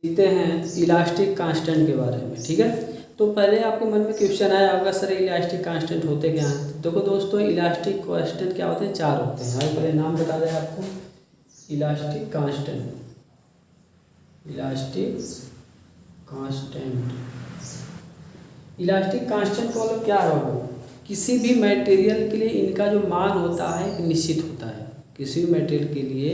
सीखते हैं elastic constant के बारे में। ठीक है, तो पहले आपके मन में क्वेश्चन आया होगा सर इलास्टिक कांस्टेंट होते क्या हैं। देखो दोस्तों, इलास्टिक कांस्टेंट क्या होते हैं, चार होते हैं। हमारे पहले नाम बता दें आपको, elastic constant, elastic constant. Elastic constant का मतलब क्या होगा, किसी भी मटेरियल के लिए इनका जो मान होता है निश्चित होता है। किसी भी मटेरियल के लिए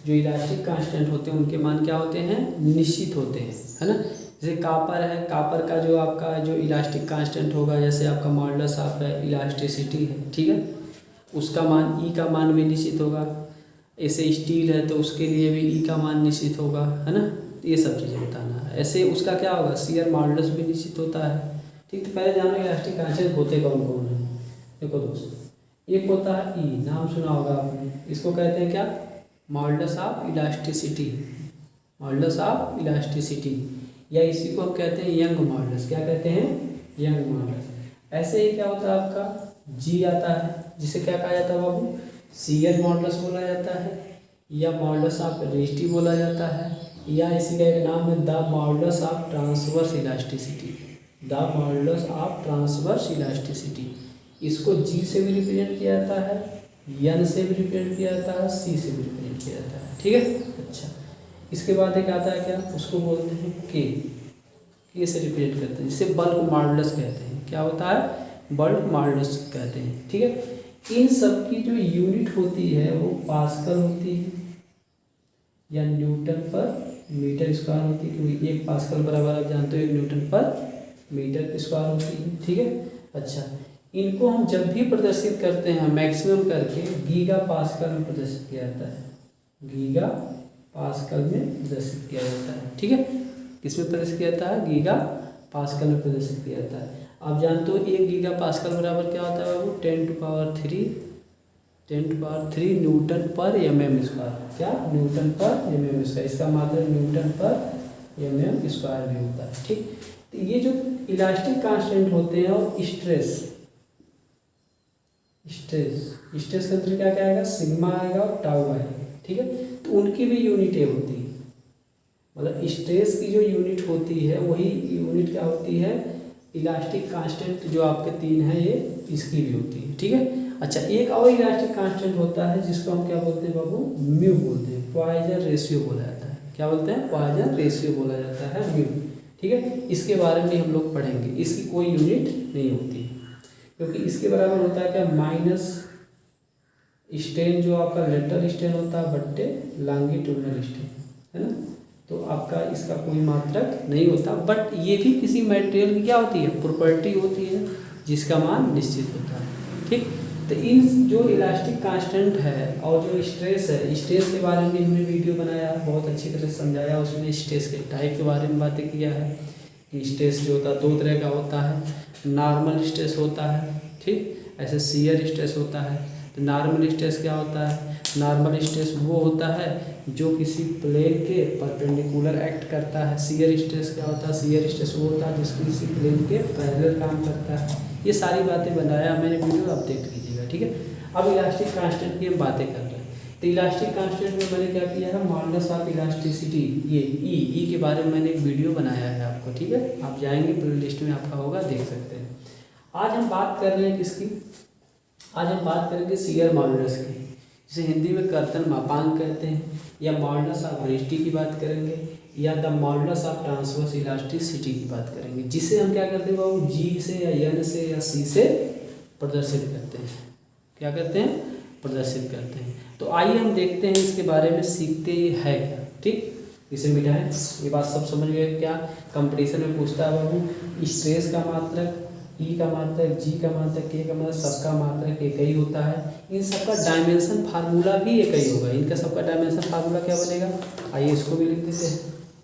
जो इलास्टिक कांस्टेंट होते हैं उनके मान क्या होते हैं, निश्चित होते हैं, है ना। जैसे कापर है, कापर का जो आपका जो इलास्टिक कांस्टेंट होगा, जैसे आपका मॉडुलस ऑफ इलास्टिसिटी है, ठीक है, उसका मान ई का मान भी निश्चित होगा। ऐसे स्टील है तो उसके लिए भी ई का मान निश्चित होगा, है ना। ये सब चीज़ें बताना है। ऐसे उसका क्या होगा, शियर मॉडुलस भी निश्चित होता है। ठीक, तो पहले जानो इलास्टिक कांस्टेंट होते कौन कौन है। देखो दोस्तों, एक होता है ई, नाम सुना होगा आपने, इसको कहते हैं क्या, modulus of elasticity, modulus of elasticity, या इसी को हम कहते हैं यंग मॉडुलस। क्या कहते हैं, यंग मॉडुलस। ऐसे ही क्या होता है आपका जी आता है, जिसे क्या कहा जाता है बाबू, शियर मॉडुलस बोला जाता है, या मॉडुलस ऑफ रेस्टी बोला जाता है, या इसी का एक नाम है the modulus of transverse elasticity, the modulus of transverse elasticity. इसको जी से भी रिप्रेजेंट किया जाता है, एन से भी रिप्रेजेंट किया जाता है, सी से भी रिप्रेजेंट किया जाता है। ठीक है, अच्छा, इसके बाद एक आता है क्या, उसको बोलते हैं के से रिप्रेजेंट करते हैं, जिसे बल्क मॉडुलस कहते हैं। क्या होता है, बल्क मॉडुलस कहते हैं। ठीक है, इन सब की जो यूनिट होती है वो पास्कल होती है या न्यूटन पर मीटर स्क्वायर होती है, क्योंकि एक पास्कल बराबर आप जानते हो एक न्यूटन पर मीटर स्क्वायर होती है। ठीक है, अच्छा, इनको हम जब भी प्रदर्शित करते हैं मैक्सिमम करके गीगा पास्कल में प्रदर्शित किया जाता है, गीगा पास्कल में प्रदर्शित किया जाता है। ठीक है, किसमें प्रदर्शित किया जाता है, गीगा पास्कल में प्रदर्शित किया जाता है। आप जानते हो एक गीगा पास्कल बराबर क्या होता है बाबू, 10⁻³ न्यूटन पर mm स्क्वायर। क्या, न्यूटन पर mm स्क्वायर, इसका मतलब न्यूटन पर mm स्क्वायर भी होता है। ठीक, तो ये जो इलास्टिक कांस्टेंट होते हैं और स्ट्रेस के अंदर क्या क्या आएगा, सिग्मा आएगा और टाउ आएगा। ठीक है, तो उनकी भी यूनिटें होती है, मतलब स्ट्रेस की जो यूनिट होती है वही यूनिट क्या होती है, इलास्टिक कांस्टेंट जो आपके तीन है ये इसकी भी होती है। ठीक है, अच्छा, एक और इलास्टिक कांस्टेंट होता है जिसको हम क्या बोलते हैं बाबू, म्यू बोलते हैं, पॉइजन रेशियो बोला जाता है। क्या बोलते हैं, पॉइजन रेशियो बोला जाता है, म्यू। ठीक है, इसके बारे में हम लोग पढ़ेंगे। इसकी कोई यूनिट नहीं होती क्योंकि इसके बराबर होता है क्या, माइनस स्ट्रेन जो आपका लेटरल स्ट्रेन होता है बट्टे लॉन्गिट्यूडिनल स्ट्रेन, है ना। तो आपका इसका कोई मात्रक नहीं होता, बट ये भी किसी मटेरियल की क्या होती है, प्रॉपर्टी होती है जिसका मान निश्चित होता है। ठीक, तो इन जो इलास्टिक कांस्टेंट है और जो स्ट्रेस है, स्ट्रेस के बारे में हमने वीडियो बनाया, बहुत अच्छी तरह से समझाया, उसमें स्ट्रेस के टाइप के बारे में बातें किया है कि स्ट्रेस जो होता है दो तरह का होता है, नॉर्मल स्ट्रेस होता है, ठीक, ऐसे शियर स्ट्रेस होता है। तो नॉर्मल स्ट्रेस क्या होता है, नॉर्मल स्ट्रेस वो होता है जो किसी प्लेन के परपेंडिकुलर एक्ट करता है। शियर स्ट्रेस क्या होता है, शियर स्ट्रेस वो होता है जिसको किसी प्लेन के पैरेलल काम करता है। ये सारी बातें बनाया मैंने वीडियो, आप देख लीजिएगा। ठीक है, अब इलास्टिक कांस्टेंट की हम बातें कर रहे हैं। तो इलास्टिक कांस्टेंट में मैंने क्या किया है, मॉडुलस ऑफ इलास्टिसिटी, ये ई के बारे में मैंने एक वीडियो बनाया है आपको। ठीक है, आप जाएंगे प्ले लिस्ट में आपका होगा, देख सकते हैं। आज हम बात कर रहे हैं किसकी, आज हम बात करेंगे शियर मॉडुलस की, जिसे हिंदी में कर्तन मापांक कहते हैं, या मॉडुलस ऑफ रेस्टी की बात करेंगे, या the modulus of transverse elasticity की बात करेंगे, जिसे हम क्या करते हैं बाबू, जी से या एन से या सी से प्रदर्शित करते हैं। क्या करते हैं, प्रदर्शित करते हैं। तो आइए हम देखते हैं इसके बारे में, सीखते है क्या। ठीक, इसे मिटाएं, ये बात सब समझ गए। क्या कंपटीशन में पूछता है बाबू, स्ट्रेस का मात्रक, ई का मात्रक, जी का मात्रक, के का मात्रक, सबका मात्रक एक ही होता है। इन सबका डायमेंशन फार्मूला भी एक ही होगा। इनका सबका डायमेंशन फार्मूला क्या बनेगा, आइए इसको भी लिख देते हैं।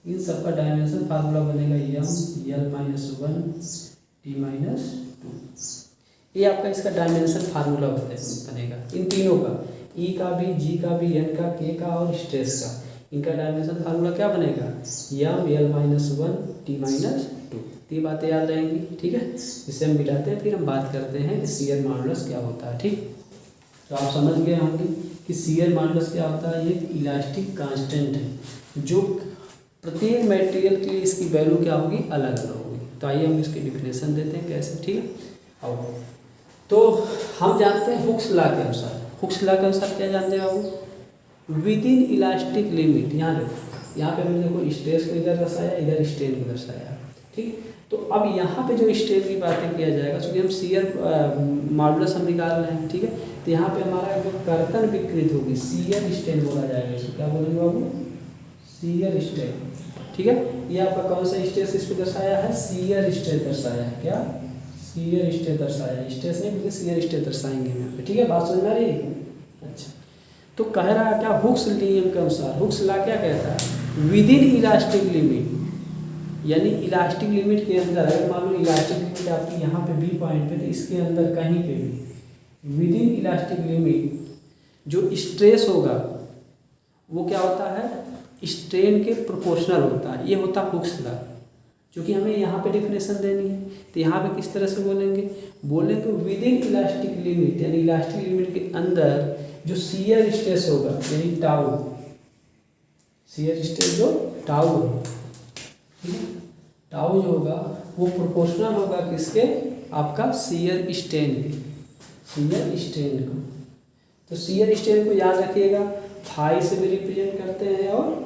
इन सबका डायमेंशन फार्मूला बनेगा m l-1 t-2। ये आपका इसका डायमेंशन फार्मूला बनेगा इन तीनों का, ई का भी, जी का भी, एन का, के का और स्ट्रेस का। इनका डायमेंशन फार्मूला क्या बनेगा, m l-1 t-2। ये बातें याद रहेंगी। ठीक है, इससे हम मिटाते हैं, फिर हम बात करते हैं कि शियर मॉडुलस क्या होता है। ठीक, तो आप समझ गए होंगे कि शियर मॉडुलस क्या होता है। ये इलास्टिक कांस्टेंट है जो प्रत्येक मटेरियल के लिए इसकी वैल्यू क्या होगी, अलग अलग होगी। तो आइए हम इसकी डिफिनेशन देते हैं कैसे, ठीक है। अब तो हम जानते हैं हुक्स लॉ के अनुसार, हुक्स लॉ के अनुसार क्या जानते हैं बाबू, विद इन इलास्टिक लिमिट। यहाँ देखो, यहाँ पे हमने देखो स्ट्रेस को इधर दर्शाया, इधर स्ट्रेन को दर्शाया, ठीक। तो अब यहाँ पे जो स्ट्रेन की बातें किया जाएगा, क्योंकि हम शियर मॉडुलस हम निकाल रहे हैं, ठीक है। तो यहाँ पे हमारा जो कर्तन विकृत होगी, शियर स्ट्रेन बोला जाएगा, इसको क्या बोलेंगे बाबू, शियर स्ट्रेन, ठीक है। ये आपका कौन सा स्ट्रेस इस पर दर्शाया है, शियर स्ट्रेस दर्शाया है, क्या, शियर स्ट्रेस दर्शाया है, स्ट्रेस नहीं बल्कि शियर स्ट्रेस दर्शाएंगे यहाँ पे, ठीक है। बात समझ में आ रही है। अच्छा, तो कह रहा है क्या, हुक्स नियम के अनुसार, हुक्स लॉ क्या कहता है, विद इन इलास्टिक लिमिट, यानी इलास्टिक लिमिट के अंदर, अगर मान लो इलास्टिक लिमिट आपकी यहाँ पे बी पॉइंट पे, तो इसके अंदर कहीं पे भी विद इन इलास्टिक लिमिट जो स्ट्रेस होगा वो क्या होता है, स्ट्रेन के प्रोपोर्शनल होता है। ये होता है हुक्स लॉ, क्योंकि हमें यहाँ पे डिफिनेशन देनी है। तो यहाँ पे किस तरह से बोलेंगे विद इन इलास्टिक लिमिट, यानी इलास्टिक लिमिट के अंदर जो शियर स्ट्रेस होगा, यानी टाउ, शियर स्ट्रेस जो टाउ है, ठीक है, टाउ जो होगा वो प्रोपोर्शनल होगा किसके, आपका शियर स्ट्रेन के, शियर स्ट्रेन को। तो शियर स्ट्रेन को याद रखिएगा, फाई से भी रिप्रेजेंट करते हैं और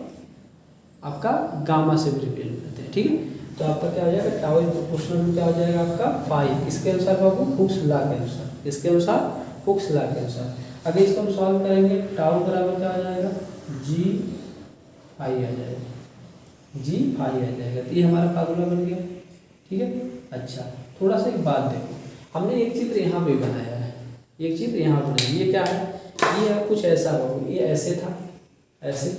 आपका गामा से भी रिप्रेजेंट करते हैं, ठीक है। तो आपका क्या हो जाएगा, टाउ प्रोपोर्शनल में क्या हो जाएगा आपका फाई, किसके अनुसार बाबू, हुक्स लॉ के अनुसार, किसके अनुसार, हुक्स लॉ के अनुसार। अगर इसको हम सॉल्व करेंगे, टाउ बराबर क्या हो जाएगा, जी फाई आ जाएगा, जी फाई आ जाएगा। तो ये हमारा फार्मूला बन गया, ठीक है। अच्छा, थोड़ा सा एक बात देखो, हमने एक चित्र यहाँ पे बनाया है, एक चित्र यहाँ बनाया, ये क्या है, ये है कुछ ऐसा हो, ये ऐसे था, ऐसे।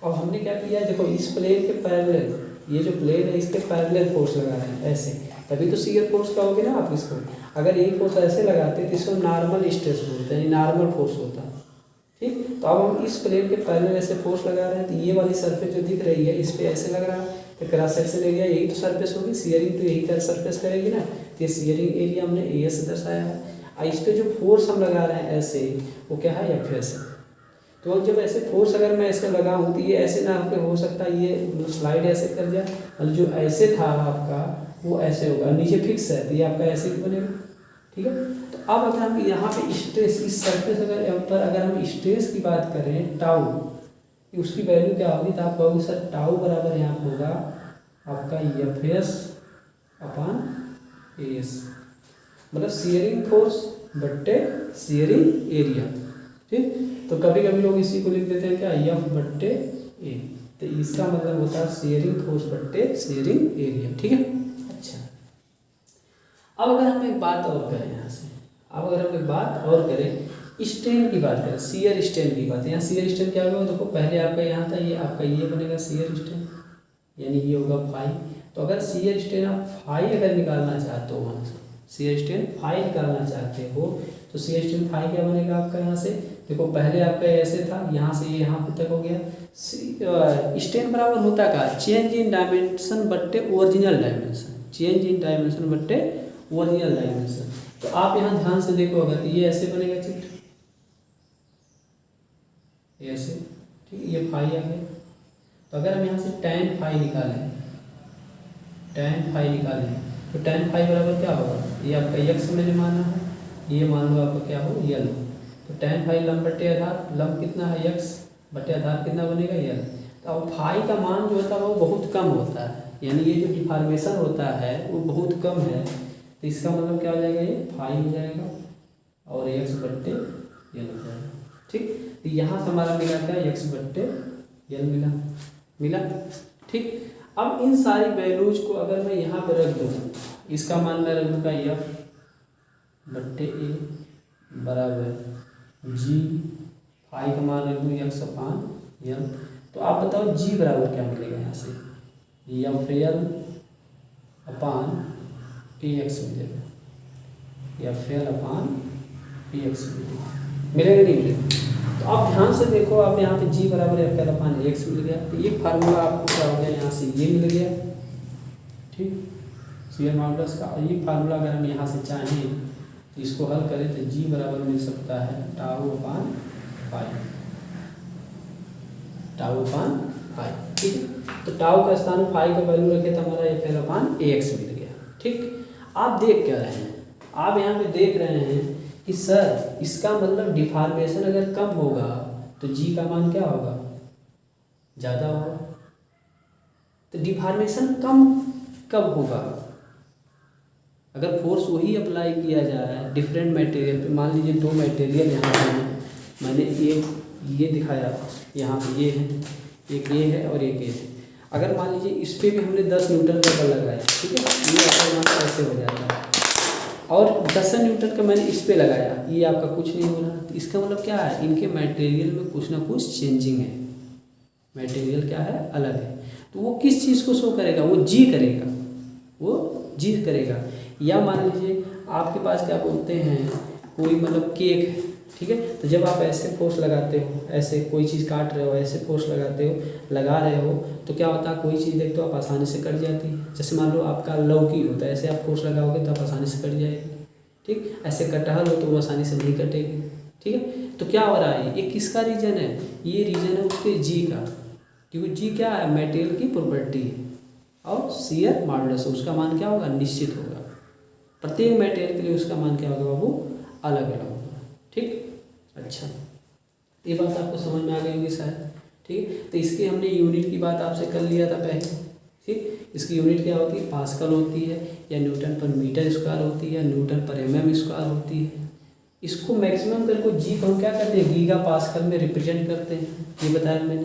अब हमने क्या किया, देखो इस प्लेन के पैरेलल, ये जो प्लेन है इसके पैरेलल फोर्स लगा रहे हैं ऐसे, तभी तो शियर फोर्स कहोगे ना आप इसको। अगर ये फोर्स ऐसे लगाते तो इसको नॉर्मल स्ट्रेस बोलते हैं, नॉर्मल फोर्स होता है, ठीक। तो अब हम इस प्लेन के पैरेलल ऐसे फोर्स लगा रहे हैं, तो ये वाली सरफेस जो दिख रही है इस पे ऐसे लग रहा है, तो क्रॉस सेक्शन एरिया यही तो सरफेस होगी, शियरिंग तो यही कर सरफेस करेगी ना। तो ये शियरिंग एरिया हमने ए से दर्शाया है, और इस पे जो फोर्स हम लगा रहे हैं ऐसे, वो क्या है, एफ एस है। तो जब ऐसे फोर्स अगर मैं ऐसे लगाऊं तो ये ऐसे ना हो सकता, ये स्लाइड ऐसे कर जाए, और जो ऐसे था आपका वो ऐसे होगा, नीचे फिक्स है, तो ये आपका ऐसे ही बनेगा, ठीक है। तो अब अगर हम यहाँ पे स्ट्रेस, इस सरफेस पर अगर हम स्ट्रेस की बात करें, टाउ, उसकी वैल्यू क्या होगी, तो आप कहोगे सर टाउ बराबर यहाँ होगा आपका F S upon A S, मतलब शियरिंग फोर्स बट्टे शियरिंग एरिया, ठीक। तो कभी कभी लोग इसी को लिख देते हैं क्या, एफ बट्टे ए, तो इसका मतलब होता है शियरिंग फोर्स बट्टे शियरिंग एरिया, ठीक है। अच्छा, अब अगर हम एक बात और करें यहाँ से, अब अगर हम एक बात और करें, स्ट्रेन की बात करें, शियर स्ट्रेन की बात, यहाँ शियर स्ट्रेन क्या होगा, देखो पहले आपका यहाँ था, ये आपका ये बनेगा शियर स्ट्रेन, यानी ये होगा फाई। तो अगर शियर स्ट्रेन आप फाई अगर निकालना चाहते हो, वहाँ से शियर स्ट्रेन फाई निकालना चाहते हो, तो शियर स्ट्रेन फाई क्या बनेगा आपका, यहाँ से देखो पहले आपका ऐसे था, यहाँ से ये यहाँ तक हो गया। स्ट्रेन बराबर होता क्या, चेंज इन डायमेंशन बट्टे original dimension, change in dimension बट्टे ओरिजिनल डायमेंशन। तो आप यहाँ ध्यान से देखो, अगर ये ऐसे बनेगा चित्र, ऐसे, ठीक है, ये फाई आ गया। तो अगर हम यहाँ से tan फाई निकालें, tan फाई निकालें, तो tan फाई बराबर क्या होगा, ये आपका यक्स मैंने माना है, ये मान लो आपका क्या हो, यल। तो tan फाई लंब बट्टे आधार, लंब कितना है यक्स, बट्टे आधार कितना बनेगा, यल। तो अब फाई का मान जो होता है वो बहुत कम होता है, यानी ये जो डिफॉर्मेशन होता है वो बहुत कम है। तो इसका मतलब क्या हो जाएगा, ये फाई हो जाएगा और एक्स बट्टे यल हो जाएगा, ठीक। तो यहाँ से हमारा मिला क्या, एक्स बट्टे यल मिला, ठीक। अब इन सारी वैल्यूज को अगर मैं यहाँ पर रख दूँ, इसका मान मैं रख दूँगा एफ बट्टे ए बराबर जी, फाई का मान रख दूँ एक्स अपान यल। तो आप बताओ जी बराबर क्या मिलेगा, यहाँ से एफ एल अपान ए एक्स मिलेगा, एफ एल अपान ए एक्स मिलेगा नहीं मिलेगा। तो आप ध्यान से देखो, आप यहाँ पे जी बराबर एफ एल अपान एक्स मिल गया, तो ये फार्मूला आपको क्या हो गया, यहाँ से ये मिल गया, ठीक, शियर मॉडुलस का। ये फार्मूला अगर हम यहाँ से चाहें तो इसको हल करें तो जी बराबर मिल सकता है टाउ अपान फाई, टाउ अपान फाई। ठीक है। तो टाउ का स्थान फाई का वैल्यू रखे तो हमारा F/AX मिल गया। ठीक, आप देख क्या रहे हैं, आप यहाँ पे देख रहे हैं कि सर इसका मतलब डिफॉर्मेशन अगर कम होगा तो जी का मान क्या होगा, ज़्यादा होगा। तो डिफॉर्मेशन कम कब होगा, अगर फोर्स वही अप्लाई किया जाए डिफरेंट मटेरियल पे। मान लीजिए दो मटेरियल यहाँ पे हैं, मैंने ये दिखाया, यहाँ पे ये है, एक ये है और एक ये है। अगर मान लीजिए इस पर भी हमने 10 न्यूटन का बल लगाया, ठीक है, ये आपका मान ऐसे हो जाता है, और 10 न्यूटन का मैंने इस पर लगाया, ये आपका कुछ नहीं हो रहा। तो इसका मतलब क्या है, इनके मटेरियल में कुछ ना कुछ चेंजिंग है, मटेरियल क्या है, अलग है। तो वो किस चीज़ को शो करेगा, वो जी करेगा, वो जी करेगा। या मान लीजिए आपके पास क्या बोलते हैं, कोई मतलब केक है, ठीक है, तो जब आप ऐसे फोर्स लगाते हो, ऐसे कोई चीज़ काट रहे हो, ऐसे फोर्स लगाते हो, लगा रहे हो, तो क्या होता है, कोई चीज़ देखते हो आप आसानी से कट जाती है। जैसे मान लो आपका लौकी होता है, ऐसे आप फोर्स लगाओगे तो आप आसानी से कट जाएगी। ठीक, ऐसे कटहल हो तो वो आसानी से नहीं कटेगी। ठीक है, तो क्या हो रहा है, ये किसका रीजन है, ये रीजन है उसके जी का, क्योंकि जी क्या है, मटेरियल की प्रॉपर्टी है, और शियर मॉडुलस उसका मान क्या होगा, निश्चित होगा। प्रत्येक मटेरियल के लिए उसका मान क्या होगा बाबू, अलग अलग होगा। ठीक, अच्छा, ये बात आपको समझ में आ गई होगी शायद। ठीक है, तो इसकी हमने यूनिट की बात आपसे कर लिया था पहले। ठीक, इसकी यूनिट क्या होती है, पास्कल होती है, या न्यूटन पर मीटर स्क्वायर होती है, या न्यूटन पर mm स्क्वायर होती है। इसको मैक्सिमम करके जी को हम क्या करते हैं, गीगा पास्कल में रिप्रेजेंट करते हैं, ये बताया मैंने,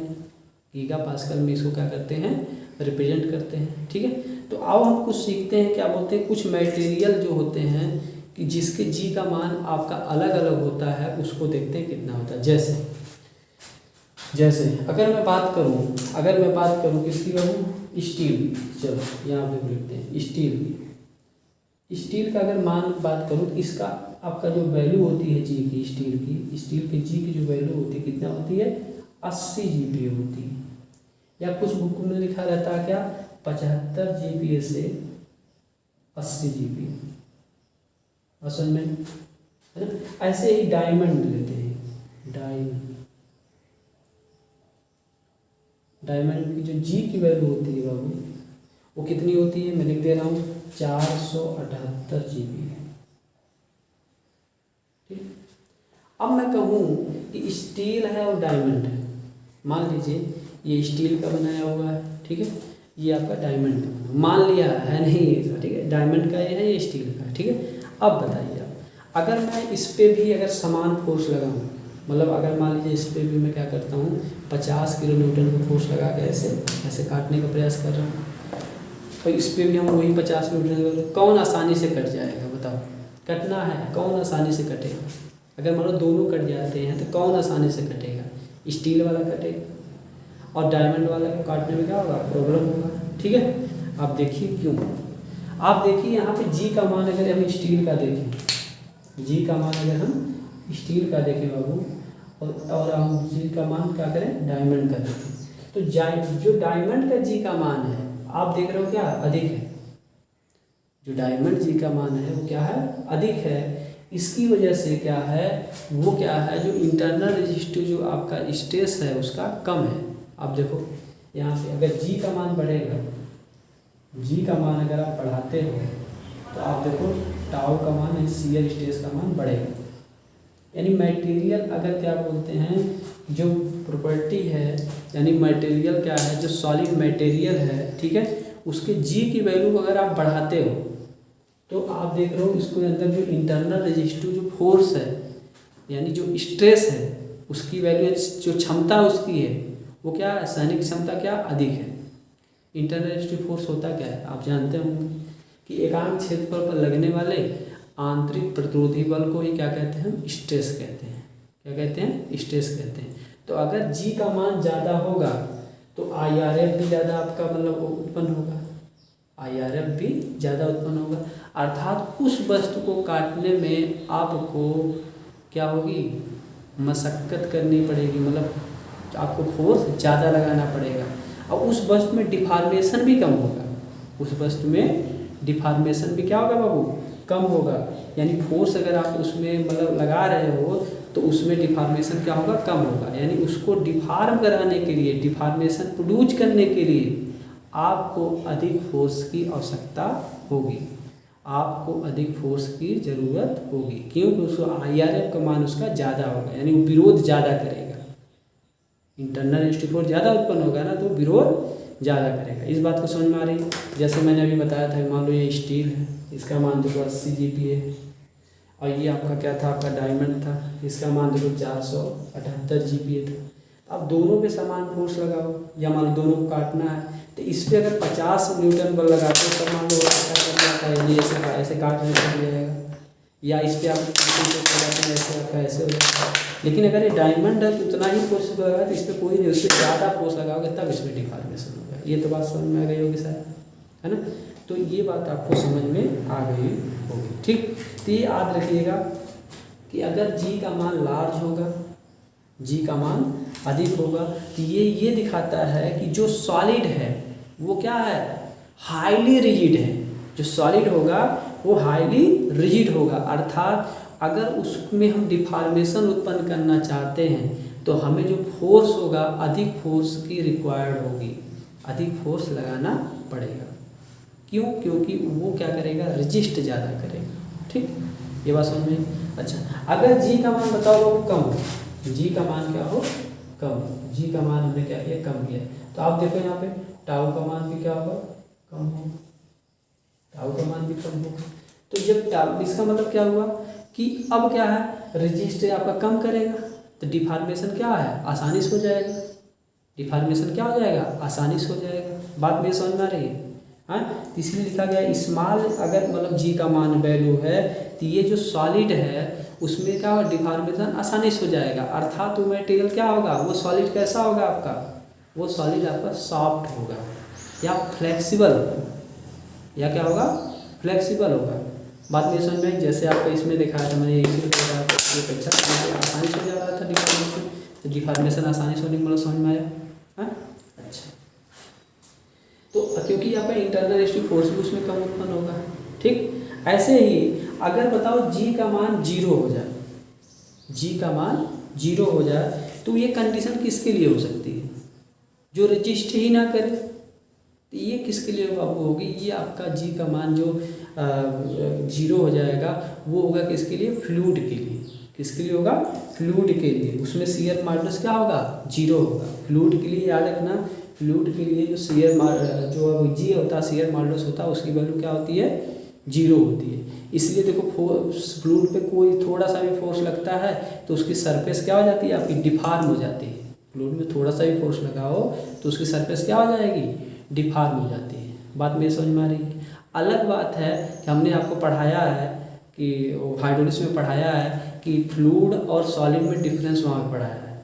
गीगा पास्कल में इसको क्या करते हैं, रिप्रेजेंट करते हैं। ठीक है, तो आओ हम कुछ सीखते हैं, क्या बोलते हैं, कुछ मटेरियल जो होते हैं कि जिसके जी का मान आपका अलग अलग होता है, उसको देखते हैं कितना होता है। जैसे अगर मैं बात करूं किसकी बाबू, स्टील की। चलो यहाँ पे लिखते हैं स्टील का अगर मान बात करूं तो इसका आपका जो वैल्यू होती है जी की, स्टील की जी की जो वैल्यू होती है कितना होती है, 80 GPa होती है। या कुछ बुक में लिखा रहता है क्या, 75 GPa से 80 GPa, असल में है ना। ऐसे ही डायमंड लेते हैं, डायमंड की जो जी की वैल्यू होती है बाबू, वो कितनी होती है, मैं लिख दे रहा हूँ 478 GPa। ठीक, अब मैं कहूँ कि स्टील है और डायमंड है, मान लीजिए ये स्टील का बनाया हुआ है, ठीक है, ये आपका डायमंड का मान लिया है नहीं ऐसा, ठीक है, डायमंड का ये है, ये स्टील का है। ठीक है, अब बताइए आप, अगर मैं इस पर भी अगर समान फोर्स लगाऊँ, मतलब अगर मान लीजिए इस पर भी मैं क्या करता हूँ, 50 किलो न्यूटन का फोर्स लगा के ऐसे काटने का प्रयास कर रहा हूँ, तो इस पर भी हम वही 50 न्यूटन, कौन आसानी से कट जाएगा बताओ, कटना है कौन आसानी से कटेगा, अगर मान लो दोनों कट जाते हैं तो कौन आसानी से कटेगा, स्टील वाला कटेगा, और डायमंड वाला को काटने में क्या होगा, प्रॉब्लम होगा। ठीक है, आप देखिए क्यों, आप देखिए यहाँ पे जी का मान अगर हम स्टील का देखें, जी का मान अगर हम स्टील का देखें बाबू, और हम जी का मान क्या करें, डायमंड का देखें, तो जो डायमंड का जी का मान है आप देख रहे हो क्या अधिक है, जो डायमंड जी का मान है वो क्या है, अधिक है। इसकी वजह से क्या है, वो क्या है, जो इंटरनल रेजिस्टिव जो आपका स्ट्रेस है उसका कम है। आप देखो यहाँ पे अगर जी का मान बढ़ेगा, जी का मान अगर आप बढ़ाते हो तो आप देखो टाउ का मान, शियर स्ट्रेस का मान बढ़ेगा। यानी मटेरियल अगर क्या बोलते हैं, जो प्रॉपर्टी है, यानी मटेरियल क्या है, जो सॉलिड मटेरियल है, ठीक है, उसके जी की वैल्यू अगर आप बढ़ाते हो तो आप देख रहे हो इसके अंदर जो इंटरनल रेजिस्टिव जो फोर्स है, यानी जो स्ट्रेस है, उसकी वैल्यू, जो क्षमता उसकी है वो क्या है, सहने की क्षमता क्या अधिक है। इंटरनल रेजिस्टिव फोर्स होता क्या है, आप जानते होंगे कि एकांक क्षेत्रफल पर लगने वाले आंतरिक प्रतिरोधी बल को ही क्या कहते हैं, हम स्ट्रेस कहते हैं। क्या कहते हैं, स्ट्रेस कहते हैं। तो अगर जी का मान ज़्यादा होगा तो IRF भी ज़्यादा आपका मतलब उत्पन्न होगा, IRF भी ज़्यादा उत्पन्न होगा, अर्थात उस वस्तु को काटने में आपको क्या होगी, मशक्क़त करनी पड़ेगी, मतलब आपको फोर्स ज़्यादा लगाना पड़ेगा, और उस वस्तु में डिफॉर्मेशन भी कम होगा, उस वस्तु में डिफॉर्मेशन भी क्या होगा बाबू, कम होगा। यानी फोर्स अगर आप उसमें मतलब लगा रहे हो तो उसमें डिफॉर्मेशन क्या होगा, कम होगा। यानी उसको डिफॉर्म कराने के लिए, डिफॉर्मेशन प्रोड्यूस करने के लिए आपको अधिक फोर्स की आवश्यकता होगी, आपको अधिक फोर्स की ज़रूरत होगी। क्योंकि उसको IRF का मान उसका ज़्यादा होगा, यानी वो विरोध ज़्यादा करेगा। इंटरनल रेजिस्टिव फोर्स ज़्यादा उत्पन्न होगा ना, तो विरोध ज़्यादा करेगा। इस बात को समझ में आ रही है। जैसे मैंने अभी बताया था, मान लो ये स्टील है, इसका मान देखो 80 GPa है, और ये आपका क्या था, आपका डायमंड था, इसका मान देखो 478 GPa था। अब दोनों पे समान फोर्स लगाओ, या मान लो दोनों को काटना है, तो इस पर अगर 50 न्यूटन बल लगाते हो तो मान लो ऐसे काटने लग जाएगा, या इस पर आप ऐसे आपका ऐसे हो जाएगा। लेकिन अगर ये डायमंड है तो उतना ही फोर्स लगाओगे, तो इस पर कोई नहीं, उससे ज़्यादा फोर्स लगाओगे तब इसमें डिफॉर्मेशन होगा। ये तो बात समझ में आ गई होगी शायद, है ना। तो ये बात आपको समझ में आ गई होगी, ठीक। तो ये याद रखिएगा कि अगर जी का मान लार्ज होगा, जी का मान अधिक होगा, तो ये दिखाता है कि जो सॉलिड है वो क्या है, हाईली रिजिड है। जो सॉलिड होगा वो हाईली रिजिड होगा, अर्थात अगर उसमें हम डिफॉर्मेशन उत्पन्न करना चाहते हैं तो हमें जो फोर्स होगा, अधिक फोर्स की रिक्वायर्ड होगी, अधिक फोर्स लगाना पड़ेगा। क्यों? क्योंकि वो क्या करेगा, रजिस्ट ज़्यादा करेगा, ठीक। ये बात समझ में। अच्छा, अगर जी का मान बताओ वो कम हो, जी का मान क्या हो, कम, जी का मान हमने क्या किया, कम किया, तो आप देखो यहाँ पे टाउ का मान भी क्या होगा, कम होगा, टाउ का मान भी कम होगा। तो जब टाउ, इसका मतलब क्या हुआ कि अब क्या है, रजिस्ट आपका कम करेगा, तो डिफॉर्मेशन क्या है, आसानी से हो जाएगा। डिफॉर्मेशन क्या हो जाएगा, आसानी से हो जाएगा। बात मेरी समझ में आ रही है, हाँ। इसलिए लिखा गया स्मॉल, अगर मतलब जी का मान वैल्यू है, तो ये जो सॉलिड है उसमें क्या होगा, डिफॉर्मेशन आसानी से हो जाएगा, अर्थात वो मटेरियल क्या होगा, वो सॉलिड कैसा होगा आपका, वो सॉलिड आपका सॉफ्ट होगा या फ्लेक्सिबल, या क्या होगा, फ्लेक्सिबल होगा। बात मेरी समझ में। जैसे आपको इसमें दिखाया था मैंने, इसी अच्छा आसानी से हो जा रहा था डिफॉर्मेशन, तो डिफॉर्मेशन आसानी से होने मतलब समझ में आया, हाँ। अच्छा, तो क्योंकि आपका इंटरनल रेजिस्टिव फोर्स भी उसमें कम उत्पन्न होगा, ठीक। ऐसे ही अगर बताओ जी का मान 0 हो जाए, जी का मान 0 हो जाए, तो ये कंडीशन किसके लिए हो सकती है, जो रजिस्ट ही ना करे। तो ये किसके लिए आपको होगी, ये आपका जी का मान जो 0 हो जाएगा, वो होगा किसके लिए, फ्लूइड के लिए। किसके लिए होगा, फ्लूइड के लिए। उसमें शियर मॉडुलस क्या होगा, 0 होगा। फ्लूइड के लिए याद रखना, फ्लूइड के लिए जो जो जी होता है, शियर मॉडुलस होता है, उसकी वैल्यू क्या होती है, 0 होती है। इसलिए देखो फ्लूइड पे कोई थोड़ा सा भी फोर्स लगता है तो उसकी सरफेस क्या हो जाती है, आपकी डिफॉर्म हो जाती है। फ्लूइड में थोड़ा सा भी फोर्स लगाओ तो उसकी सरफेस क्या हो जाएगी, डिफॉर्म हो जाती है। बात मेरी समझ में आ रही है। अलग बात है कि हमने आपको पढ़ाया है कि हाइड्रोलिक्स में पढ़ाया है कि फ्लूइड और सॉलिड में डिफरेंस वहाँ पे पढ़ाया है,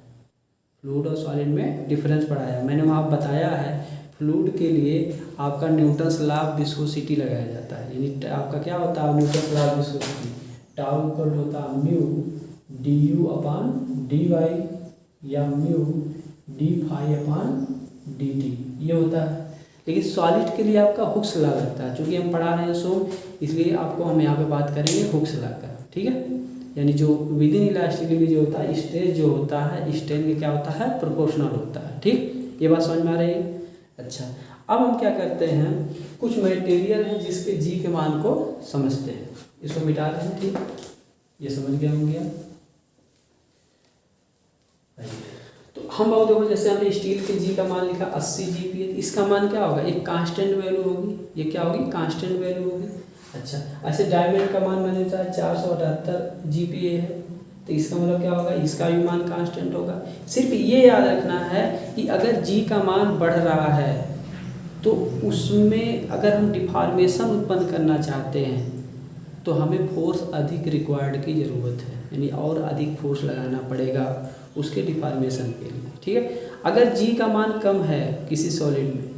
फ्लूइड और सॉलिड में डिफरेंस पढ़ाया है। मैंने वहाँ बताया है फ्लूइड के लिए आपका न्यूटन्स लॉ ऑफ विस्कोसिटी लगाया जाता है, यानी आपका क्या होता है, Newton's law of viscosity, tau equal होता है mu D U upon D Y, या mu D phi upon D T, ये होता है। लेकिन सॉलिड के लिए आपका हुक्स लॉ लगता है, चूँकि हम पढ़ा रहे हैं सो इसलिए आपको हम यहाँ पे बात करेंगे हुक्स लॉ का, ठीक है। यानी जो विद इन इलास्टिसिटी जो होता है, स्ट्रेस जो होता है, स्ट्रेन में क्या होता है, प्रोपोर्शनल होता है, ठीक। ये बात समझ में आ रही है। अच्छा, अब हम क्या करते हैं, कुछ मटेरियल है जिसके जी के मान को समझते हैं, इसको मिटा रहे हैं, ठीक। ये समझ गया होंगे। तो हम बहुत देखो, जैसे हमने स्टील के जी का मान लिखा 80 GPa, इसका मान क्या होगा, एक कांस्टेंट वैल्यू होगी, ये क्या होगी, कांस्टेंट वैल्यू होगी। अच्छा, ऐसे डायमंड का मान मैंने बताया 478 GPa है, तो इसका मतलब क्या होगा, इसका भी मान कांस्टेंट होगा। सिर्फ ये याद रखना है कि अगर जी का मान बढ़ रहा है तो उसमें अगर हम डिफॉर्मेशन उत्पन्न करना चाहते हैं तो हमें फोर्स अधिक रिक्वायर्ड की ज़रूरत है, यानी और अधिक फोर्स लगाना पड़ेगा उसके डिफॉर्मेशन के लिए, ठीक है। अगर जी का मान कम है किसी सॉलिड में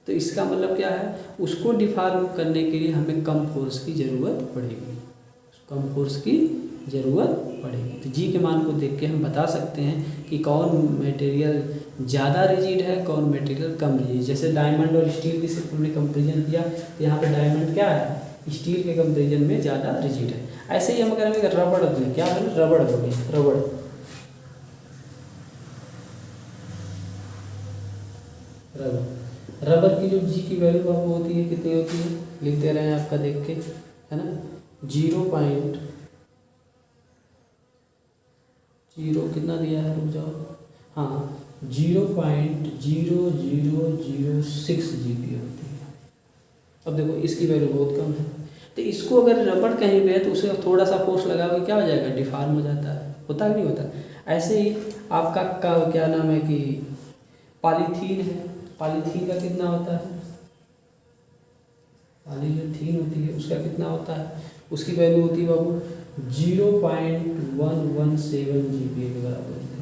तो इसका मतलब क्या है, उसको डिफॉर्म करने के लिए हमें कम फोर्स की ज़रूरत पड़ेगी, कम फोर्स की ज़रूरत पड़ेगी। तो जी के मान को देख के हम बता सकते हैं कि कौन मटेरियल ज़्यादा रिजिड है, कौन मटेरियल कम रिजिड। जैसे डायमंड और स्टील की सिर्फ हमने कंपेरिजन किया, तो यहाँ पे डायमंड क्या है, स्टील के कंपेरिजन में ज़्यादा रिजिड है। ऐसे ही हम अगर रबड़ दें, क्या है रबड़ हो गई, रबड़ रबड़ रबर की जो जी की वैल्यू बाबू होती है कितनी होती है, लिख दे रहे हैं आपका देख के, है ना, 0.0 कितना दिया है, रुक जाओ, हाँ 0.0006 GB होती है। अब देखो इसकी वैल्यू बहुत कम है, तो इसको अगर रबड़ कहीं पे है तो उसे थोड़ा सा फोर्स लगाओगे क्या हो जाएगा, डिफॉर्म हो जाता है, होता है नहीं होता। ऐसे ही आपका क्या नाम है कि पॉलीथीन है, पॉलीथीन का कितना होता है, पॉलीथीन होती है उसका कितना होता है, उसकी वैल्यू होती है बाबू 0.117 GB के बराबर होती है।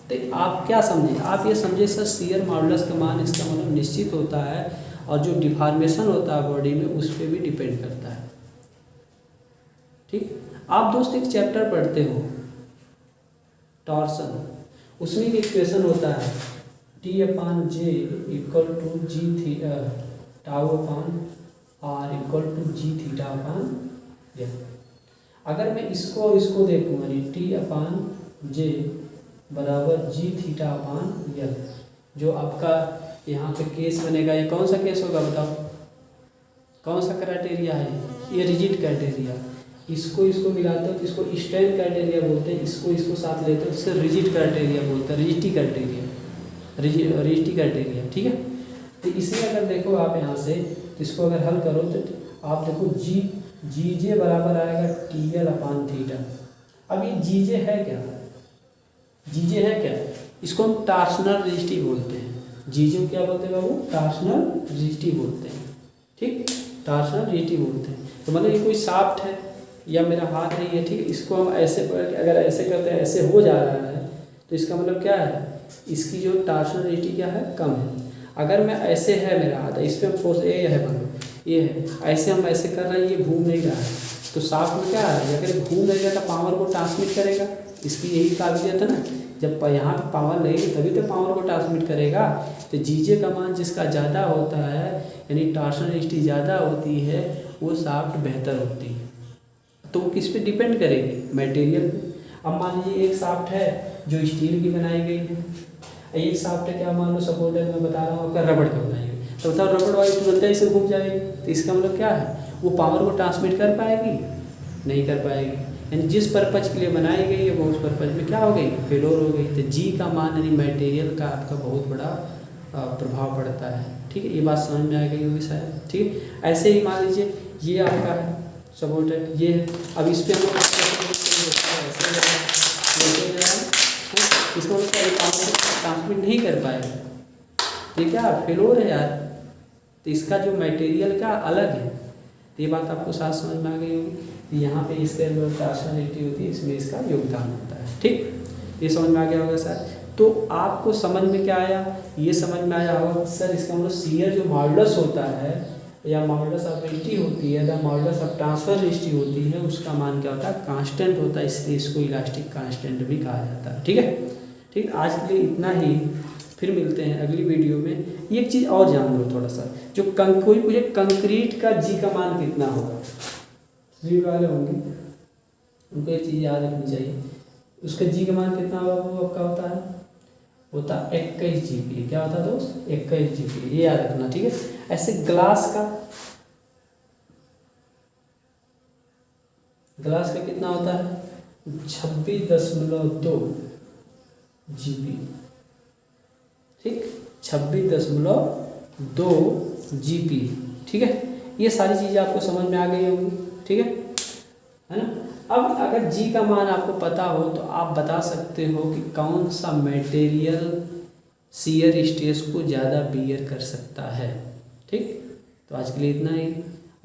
तो आप क्या समझे, आप ये समझे सर शियर मॉडुलस का मान इसका मतलब निश्चित होता है, और जो डिफॉर्मेशन होता है बॉडी में उस पर भी डिपेंड करता है। ठीक, आप दोस्त एक चैप्टर पढ़ते हो टॉर्सन, उसमें एक इक्वेशन होता है T/J इक्वल टू G टाउ/R इक्वल टू G θ/L। अगर मैं इसको देखूँगा T/J बराबर G θ/L, जो आपका यहाँ पे केस बनेगा, ये कौन सा केस होगा बताओ, कौन सा क्राइटेरिया है, ये रिजिड क्राइटेरिया, इसको मिलाते हो तो इसको स्ट्रेन क्राइटेरिया बोलते हैं, इसको साथ लेते हो तो इसे रिजिड क्राइटेरिया बोलते हैं, रिजिडिटी क्राइटेरिया। ठीक है, तो इसे अगर देखो आप यहाँ से, तो इसको अगर हल करो तो आप देखो GJ बराबर आएगा TL/θ। अब ये GJ है क्या, GJ है क्या, इसको हम टॉर्सनल रिजिडिटी बोलते हैं, GJ क्या बोलते हैं बाबू, टॉर्सनल रिजिडिटी बोलते हैं। ठीक, टॉर्सनल रिजिडिटी बोलते हैं। तो मतलब ये कोई शाफ्ट है या मेरा हाथ है ये, ठीक है, इसको हम ऐसे अगर ऐसे करते हैं, ऐसे हो जा रहा है, तो इसका मतलब क्या है, इसकी जो टॉर्सनल रिजिडिटी क्या है, कम है। अगर मैं ऐसे है मेरा हाथ, इस पर फोर्स ये है, मान लो ये है, ऐसे हम ऐसे कर रहे हैं, ये घूम नहीं रहा है, तो शाफ्ट में क्या है, अगर घूम रहेगा तो पावर को ट्रांसमिट करेगा, इसकी यही काबिलियत है ना, जब यहाँ पे पावर लगेगी तभी तो पावर को ट्रांसमिट करेगा। तो जीजे का मान जिसका ज़्यादा होता है, यानी टॉर्सनल रिजिडिटी ज़्यादा होती है, वो शाफ्ट बेहतर होती है। तो वो किस पे डिपेंड करेगी, मटेरियल पे। अब मान लीजिए एक शाफ्ट है जो स्टील की बनाई गई है, एक शाफ्ट है क्या, मान लो सपोर्ट है, मैं बता रहा हूँ आपका रबड़ का बनाई गई, तो बताओ रबड़ वाली तुरंत ही से घूम जाएगी, तो इसका मतलब क्या है, वो पावर को ट्रांसमिट कर पाएगी, नहीं कर पाएगी, यानी जिस पर्पज के लिए बनाई गई है वो उस पर्पज में क्या हो गई, फेलोर हो गई। तो जी का मान यानी मटेरियल का आपका बहुत बड़ा प्रभाव पड़ता है। ठीक है, ये बात समझ में आ गई होगी शायद। ठीक, ऐसे ही मान लीजिए ये आपका है सपोर्टेड, ये है, अब इस पर हम इसको ट्रांसमिट नहीं कर पाएगा, ये क्या फेलोर है यार, तो इसका जो मटेरियल का अलग है। तो ये बात आपको साथ समझ में आ गई होगी, यहाँ पे इसके टॉर्सनल रिजिडिटी होती है, इसमें इसका योगदान होता है। ठीक, ये समझ में आ गया होगा सर। तो आपको समझ में क्या आया, ये समझ में आया होगा सर, इसका मतलब शियर जो मॉडुलस होता है या मॉडुलस ऑफ रिजिडिटी होती है या मॉडुलस ऑफ ट्रांसफर रिजिडिटी होती है, उसका मान क्या होता है, कांस्टेंट होता है, इसलिए इसको इलास्टिक कांस्टेंट भी कहा जाता है। ठीक है, ठीक, आज के लिए इतना ही, फिर मिलते हैं अगली वीडियो में। एक चीज़ और जान लो थोड़ा सा, जो कोई पूछे कंक्रीट का जी का मान कितना होगा, जी वाले होंगे उनको एक चीज़ याद रखनी चाहिए, उसका जी का मान कितना होगा, वो आपका होता है 21 GB। क्या होता है दोस्त, 21 GB, ये याद रखना। ठीक है, ऐसे ग्लास का कितना होता है, 26.2 GB। ठीक, 26.2 GB। ठीक है, ये सारी चीज़ें आपको समझ में आ गई होंगी। ठीक है ना। अब अगर जी का मान आपको पता हो तो आप बता सकते हो कि कौन सा मटेरियल शियर स्ट्रेस को ज़्यादा बियर कर सकता है। ठीक, तो आज के लिए इतना ही।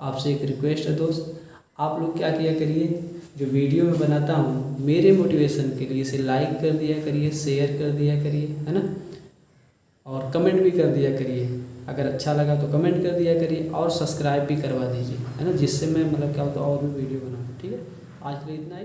आपसे एक रिक्वेस्ट है दोस्त, आप लोग क्या किया करिए, जो वीडियो में बनाता हूँ मेरे मोटिवेशन के लिए इसे लाइक कर दिया करिए, शेयर कर दिया करिए, है ना, और कमेंट भी कर दिया करिए। अगर अच्छा लगा तो कमेंट कर दिया करिए और सब्सक्राइब भी करवा दीजिए, है ना, जिससे मैं मतलब क्या होता है और भी वीडियो बनाऊँ। ठीक है, आज के लिए इतना ही।